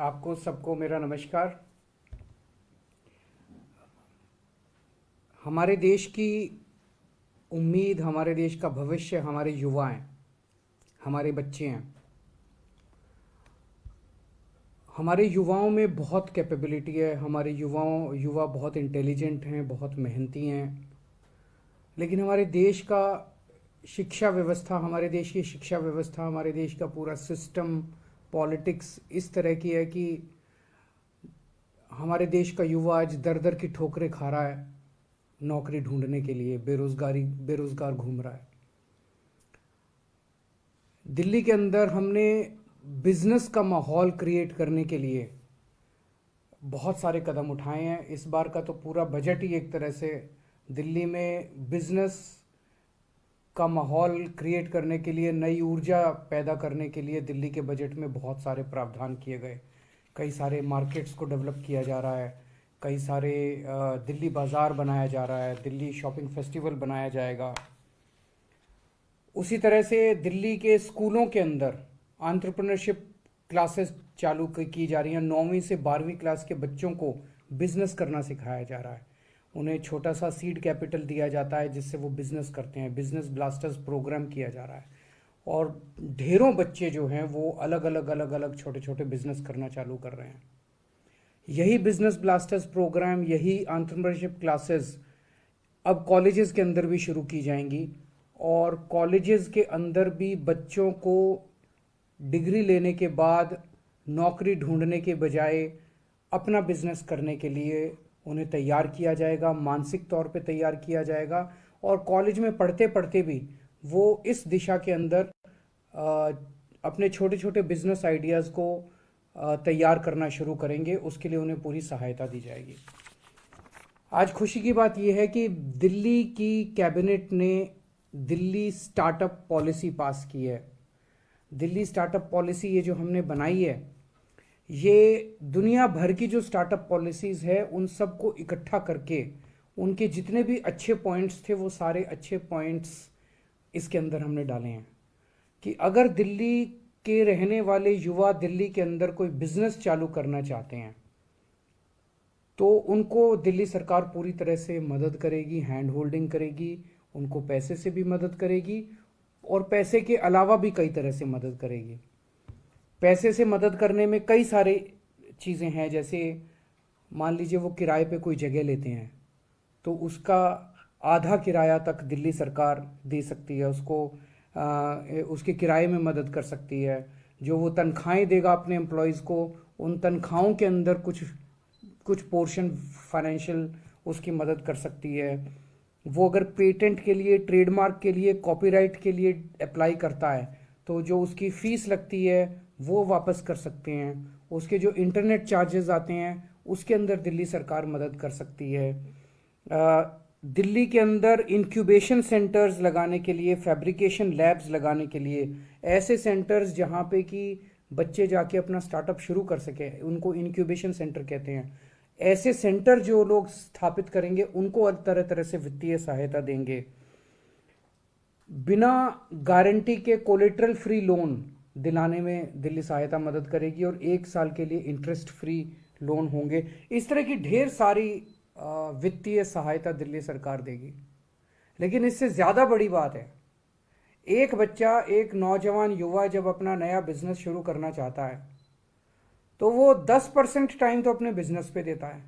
आपको सबको मेरा नमस्कार। हमारे देश की उम्मीद, हमारे देश का भविष्य हमारे युवा हैं, हमारे बच्चे हैं। हमारे युवाओं में बहुत कैपेबिलिटी है। हमारे युवा बहुत इंटेलिजेंट हैं, बहुत मेहनती हैं। लेकिन हमारे देश का शिक्षा व्यवस्था, हमारे देश की शिक्षा व्यवस्था, हमारे देश का पूरा सिस्टम, पॉलिटिक्स इस तरह की है कि हमारे देश का युवा आज दर दर की ठोकरें खा रहा है। नौकरी ढूंढने के लिए बेरोजगार घूम रहा है। दिल्ली के अंदर हमने बिजनेस का माहौल क्रिएट करने के लिए बहुत सारे कदम उठाए हैं। इस बार का तो पूरा बजट ही एक तरह से दिल्ली में बिजनेस का माहौल क्रिएट करने के लिए, नई ऊर्जा पैदा करने के लिए दिल्ली के बजट में बहुत सारे प्रावधान किए गए। कई सारे मार्केट्स को डेवलप किया जा रहा है, कई सारे दिल्ली बाज़ार बनाया जा रहा है, दिल्ली शॉपिंग फेस्टिवल बनाया जाएगा। उसी तरह से दिल्ली के स्कूलों के अंदर एंटरप्रेन्योरशिप क्लासेस चालू की जा रही हैं। 9वीं से 12वीं क्लास के बच्चों को बिजनेस करना सिखाया जा रहा है। उन्हें छोटा सा सीड कैपिटल दिया जाता है जिससे वो बिजनेस करते हैं। बिजनेस ब्लास्टर्स प्रोग्राम किया जा रहा है और ढेरों बच्चे जो हैं वो अलग अलग छोटे छोटे बिजनेस करना चालू कर रहे हैं। यही बिजनेस ब्लास्टर्स प्रोग्राम, यही एंटरप्रेन्योरशिप क्लासेस अब कॉलेजेस के अंदर भी शुरू की जाएंगी और कॉलेजेस के अंदर भी बच्चों को डिग्री लेने के बाद नौकरी ढूंढने के बजाय अपना बिजनेस करने के लिए उन्हें तैयार किया जाएगा, मानसिक तौर पे तैयार किया जाएगा। और कॉलेज में पढ़ते पढ़ते भी वो इस दिशा के अंदर अपने छोटे छोटे बिजनेस आइडियाज़ को तैयार करना शुरू करेंगे। उसके लिए उन्हें पूरी सहायता दी जाएगी। आज खुशी की बात यह है कि दिल्ली की कैबिनेट ने दिल्ली स्टार्टअप पॉलिसी पास की है। दिल्ली स्टार्टअप पॉलिसी ये जो हमने बनाई है, ये दुनिया भर की जो स्टार्टअप पॉलिसीज़ है उन सबको इकट्ठा करके उनके जितने भी अच्छे पॉइंट्स थे वो सारे अच्छे पॉइंट्स इसके अंदर हमने डाले हैं कि अगर दिल्ली के रहने वाले युवा दिल्ली के अंदर कोई बिजनेस चालू करना चाहते हैं तो उनको दिल्ली सरकार पूरी तरह से मदद करेगी, हैंड होल्डिंग करेगी, उनको पैसे से भी मदद करेगी और पैसे के अलावा भी कई तरह से मदद करेगी। पैसे से मदद करने में कई सारे चीज़ें हैं, जैसे मान लीजिए वो किराए पे कोई जगह लेते हैं तो उसका आधा किराया तक दिल्ली सरकार दे सकती है, उसको उसके किराए में मदद कर सकती है। जो वो तनख्वाहें देगा अपने एम्प्लॉयज़ को, उन तनख्वाहों के अंदर कुछ पोर्शन फाइनेंशियल उसकी मदद कर सकती है। वो अगर पेटेंट के लिए, ट्रेडमार्क के लिए, कॉपीराइट के लिए अप्लाई करता है तो जो उसकी फ़ीस लगती है वो वापस कर सकते हैं। उसके जो इंटरनेट चार्जेस आते हैं उसके अंदर दिल्ली सरकार मदद कर सकती है। दिल्ली के अंदर इंक्यूबेशन सेंटर्स लगाने के लिए, फैब्रिकेशन लैब्स लगाने के लिए, ऐसे सेंटर्स जहाँ पे कि बच्चे जाके अपना स्टार्टअप शुरू कर सके, उनको इंक्यूबेशन सेंटर कहते हैं। ऐसे सेंटर जो लोग स्थापित करेंगे उनको तरह तरह से वित्तीय सहायता देंगे। बिना गारंटी के कोलेटरल फ्री लोन दिलाने में दिल्ली सहायता मदद करेगी और 1 साल के लिए इंटरेस्ट फ्री लोन होंगे। इस तरह की ढेर सारी वित्तीय सहायता दिल्ली सरकार देगी। लेकिन इससे ज़्यादा बड़ी बात है, एक बच्चा, एक नौजवान युवा जब अपना नया बिजनेस शुरू करना चाहता है तो वो 10% टाइम तो अपने बिजनेस पे देता है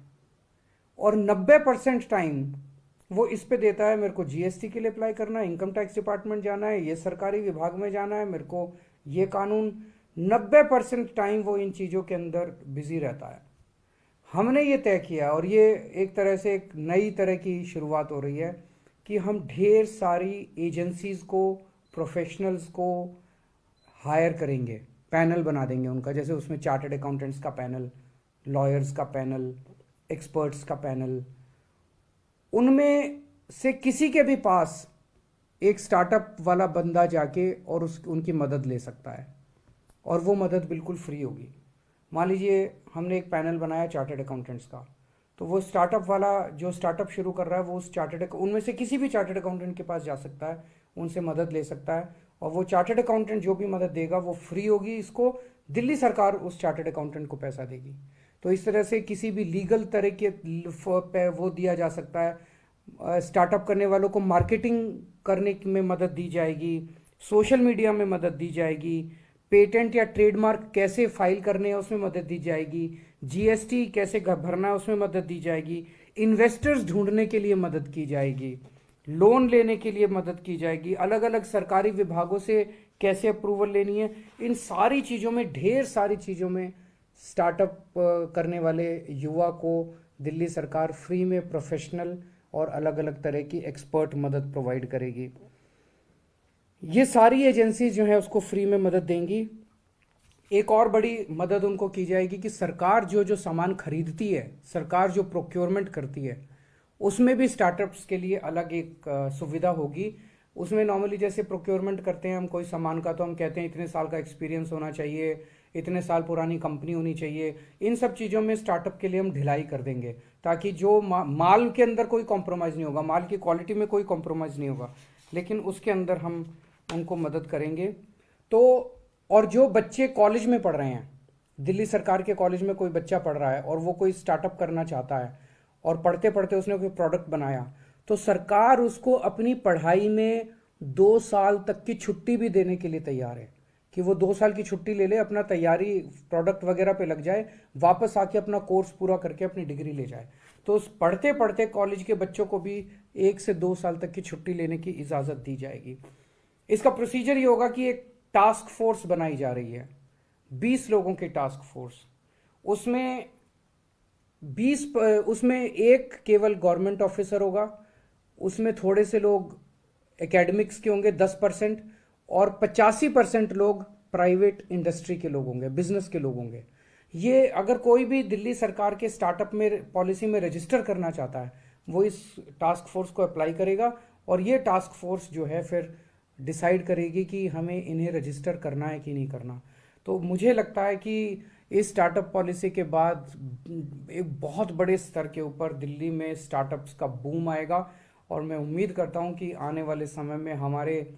और 90% टाइम वो इस पे देता है, मेरे को जीएसटी के लिए अप्लाई करना है, इनकम टैक्स डिपार्टमेंट जाना है, ये सरकारी विभाग में जाना है, मेरे को ये कानून। 90% टाइम वो इन चीज़ों के अंदर बिजी रहता है। हमने ये तय किया और ये एक तरह से एक नई तरह की शुरुआत हो रही है कि हम ढेर सारी एजेंसीज़ को, प्रोफेशनल्स को हायर करेंगे, पैनल बना देंगे उनका। जैसे उसमें चार्टर्ड अकाउंटेंट्स का पैनल, लॉयर्स का पैनल, एक्सपर्ट्स का पैनल। उनमें से किसी के भी पास एक स्टार्टअप वाला बंदा जाके और उनकी मदद ले सकता है और वो मदद बिल्कुल फ्री होगी। मान लीजिए हमने एक पैनल बनाया चार्टर्ड अकाउंटेंट्स का, तो वो स्टार्टअप वाला जो स्टार्टअप शुरू कर रहा है वो उनमें से किसी भी चार्टर्ड अकाउंटेंट के पास जा सकता है, उनसे मदद ले सकता है और वो चार्टर्ड अकाउंटेंट जो भी मदद देगा वो फ्री होगी। इसको दिल्ली सरकार उस चार्टर्ड अकाउंटेंट को पैसा देगी। तो इस तरह से किसी भी लीगल तरह के पे वो दिया जा सकता है। स्टार्टअप करने वालों को मार्केटिंग करने में मदद दी जाएगी, सोशल मीडिया में मदद दी जाएगी, पेटेंट या ट्रेडमार्क कैसे फाइल करने हैं उसमें मदद दी जाएगी, जीएसटी कैसे भरना है उसमें मदद दी जाएगी, इन्वेस्टर्स ढूंढने के लिए मदद की जाएगी, लोन लेने के लिए मदद की जाएगी, अलग अलग सरकारी विभागों से कैसे अप्रूवल लेनी है। इन सारी चीज़ों में, ढेर सारी चीज़ों में स्टार्टअप करने वाले युवा को दिल्ली सरकार फ्री में प्रोफेशनल और अलग अलग तरह की एक्सपर्ट मदद प्रोवाइड करेगी। ये सारी एजेंसी जो है उसको फ्री में मदद देंगी। एक और बड़ी मदद उनको की जाएगी कि सरकार जो जो सामान खरीदती है, सरकार जो प्रोक्योरमेंट करती है, उसमें भी स्टार्टअप्स के लिए अलग एक सुविधा होगी। उसमें नॉर्मली जैसे प्रोक्योरमेंट करते हैं हम कोई सामान का, तो हम कहते हैं इतने साल का एक्सपीरियंस होना चाहिए, इतने साल पुरानी कंपनी होनी चाहिए। इन सब चीज़ों में स्टार्टअप के लिए हम ढिलाई कर देंगे, ताकि जो माल के अंदर कोई कॉम्प्रोमाइज़ नहीं होगा, माल की क्वालिटी में कोई कॉम्प्रोमाइज़ नहीं होगा, लेकिन उसके अंदर हम उनको मदद करेंगे। तो और जो बच्चे कॉलेज में पढ़ रहे हैं, दिल्ली सरकार के कॉलेज में कोई बच्चा पढ़ रहा है और वो कोई स्टार्टअप करना चाहता है और पढ़ते पढ़ते उसने कोई प्रोडक्ट बनाया, तो सरकार उसको अपनी पढ़ाई में 2 साल तक की छुट्टी भी देने के लिए तैयार है कि वो 2 साल की छुट्टी ले ले, अपना तैयारी प्रोडक्ट वगैरह पे लग जाए, वापस आके अपना कोर्स पूरा करके अपनी डिग्री ले जाए। तो उस पढ़ते पढ़ते कॉलेज के बच्चों को भी 1 से 2 साल तक की छुट्टी लेने की इजाज़त दी जाएगी। इसका प्रोसीजर ये होगा कि एक टास्क फोर्स बनाई जा रही है, 20 लोगों की टास्क फोर्स। उसमें एक केवल गवर्नमेंट ऑफिसर होगा, उसमें थोड़े से लोग एकेडमिक्स के होंगे 10%, और 85% लोग प्राइवेट इंडस्ट्री के लोग होंगे, बिजनेस के लोग होंगे। ये अगर कोई भी दिल्ली सरकार के स्टार्टअप में पॉलिसी में रजिस्टर करना चाहता है, वो इस टास्क फोर्स को अप्लाई करेगा, और ये टास्क फोर्स जो है फिर डिसाइड करेगी कि हमें इन्हें रजिस्टर करना है कि नहीं करना। तो मुझे लगता है कि इस स्टार्टअप पॉलिसी के बाद एक बहुत बड़े स्तर के ऊपर दिल्ली में स्टार्टअप्स का बूम आएगा, और मैं उम्मीद करता हूं कि आने वाले समय में हमारे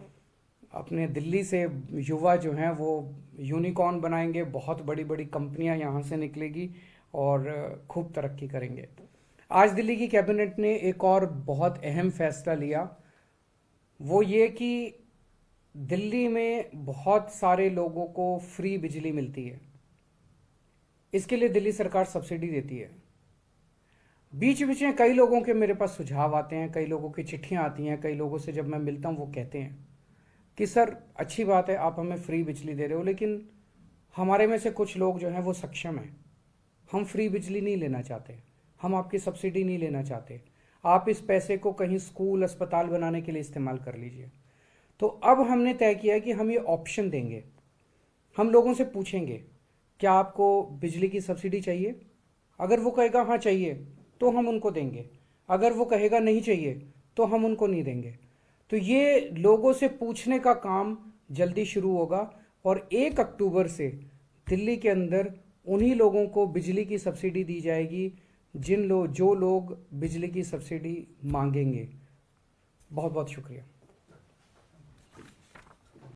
अपने दिल्ली से युवा जो हैं वो यूनिकॉर्न बनाएंगे, बहुत बड़ी बड़ी कंपनियां यहाँ से निकलेगी और खूब तरक्की करेंगे। आज दिल्ली की कैबिनेट ने एक और बहुत अहम फैसला लिया, वो ये कि दिल्ली में बहुत सारे लोगों को फ्री बिजली मिलती है, इसके लिए दिल्ली सरकार सब्सिडी देती है। बीच बीच में कई लोगों के मेरे पास सुझाव आते हैं, कई लोगों की चिट्ठियां आती हैं, कई लोगों से जब मैं मिलता हूं वो कहते हैं कि सर अच्छी बात है आप हमें फ्री बिजली दे रहे हो, लेकिन हमारे में से कुछ लोग जो हैं वो सक्षम हैं, हम फ्री बिजली नहीं लेना चाहते, हम आपकी सब्सिडी नहीं लेना चाहते, आप इस पैसे को कहीं स्कूल अस्पताल बनाने के लिए इस्तेमाल कर लीजिए। तो अब हमने तय किया है कि हम ये ऑप्शन देंगे, हम लोगों से पूछेंगे क्या आपको बिजली की सब्सिडी चाहिए। अगर वो कहेगा हाँ चाहिए तो हम उनको देंगे, अगर वो कहेगा नहीं चाहिए तो हम उनको नहीं देंगे। तो ये लोगों से पूछने का काम जल्दी शुरू होगा, और 1 अक्टूबर से दिल्ली के अंदर उन्हीं लोगों को बिजली की सब्सिडी दी जाएगी जो लोग बिजली की सब्सिडी मांगेंगे। बहुत बहुत शुक्रिया।